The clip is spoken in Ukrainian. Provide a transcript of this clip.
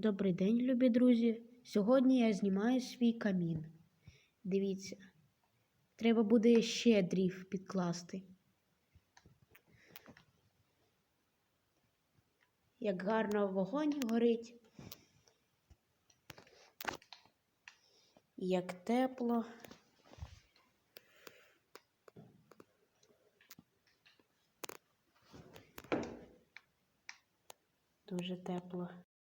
Добрий день, любі друзі! Сьогодні я знімаю свій камін. Дивіться, треба буде ще дрів підкласти. Як гарно вогонь горить. Як тепло. Дуже тепло.